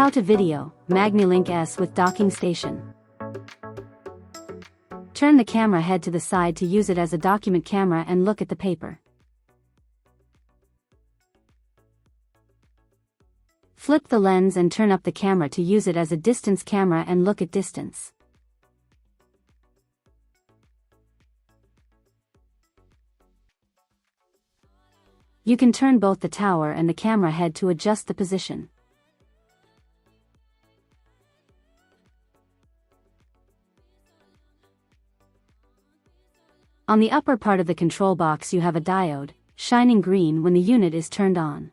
How to video, MagniLink S with docking station. Turn the camera head to the side to use it as a document camera and look at the paper. Flip the lens and turn up the camera to use it as a distance camera and look at distance. You can turn both the tower and the camera head to adjust the position. On the upper part of the control box you have a diode, shining green when the unit is turned on.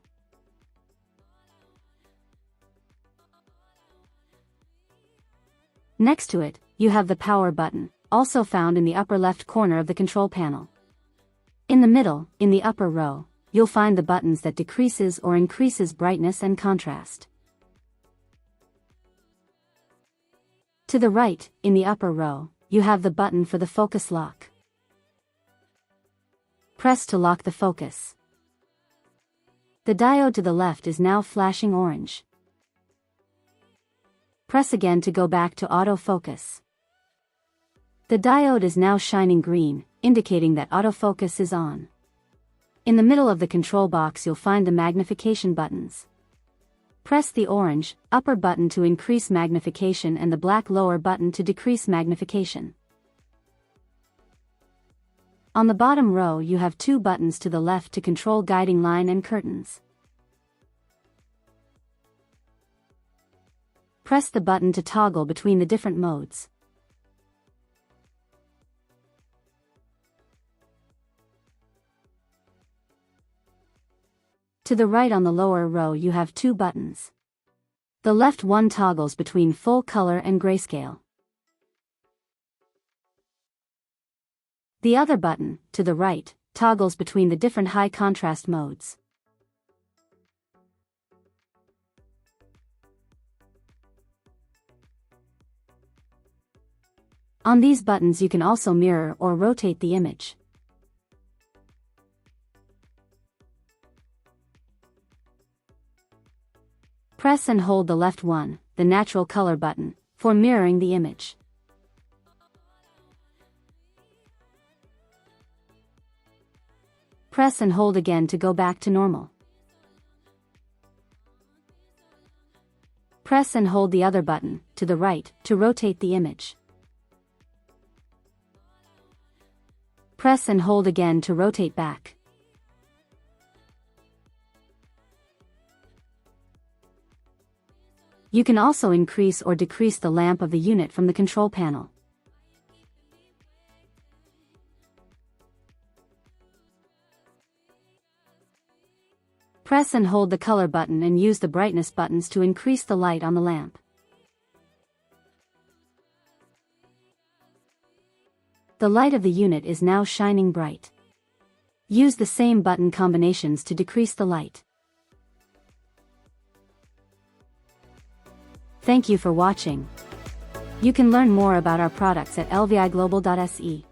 Next to it, you have the power button, also found in the upper left corner of the control panel. In the middle, in the upper row, you'll find the buttons that decreases or increases brightness and contrast. To the right, in the upper row, you have the button for the focus lock. Press to lock the focus. The diode to the left is now flashing orange. Press again to go back to autofocus. The diode is now shining green, indicating that autofocus is on. In the middle of the control box you'll find the magnification buttons. Press the orange upper button to increase magnification and the black lower button to decrease magnification. On the bottom row you have two buttons to the left to control guiding line and curtains. Press the button to toggle between the different modes. To the right on the lower row you have two buttons. The left one toggles between full color and grayscale. The other button, to the right, toggles between the different high contrast modes. On these buttons you can also mirror or rotate the image. Press and hold the left one, the natural color button, for mirroring the image. Press and hold again to go back to normal. Press and hold the other button, to the right, to rotate the image. Press and hold again to rotate back. You can also increase or decrease the lamp of the unit from the control panel. Press and hold the color button and use the brightness buttons to increase the light on the lamp. The light of the unit is now shining bright. Use the same button combinations to decrease the light. Thank you for watching. You can learn more about our products at lviglobal.se.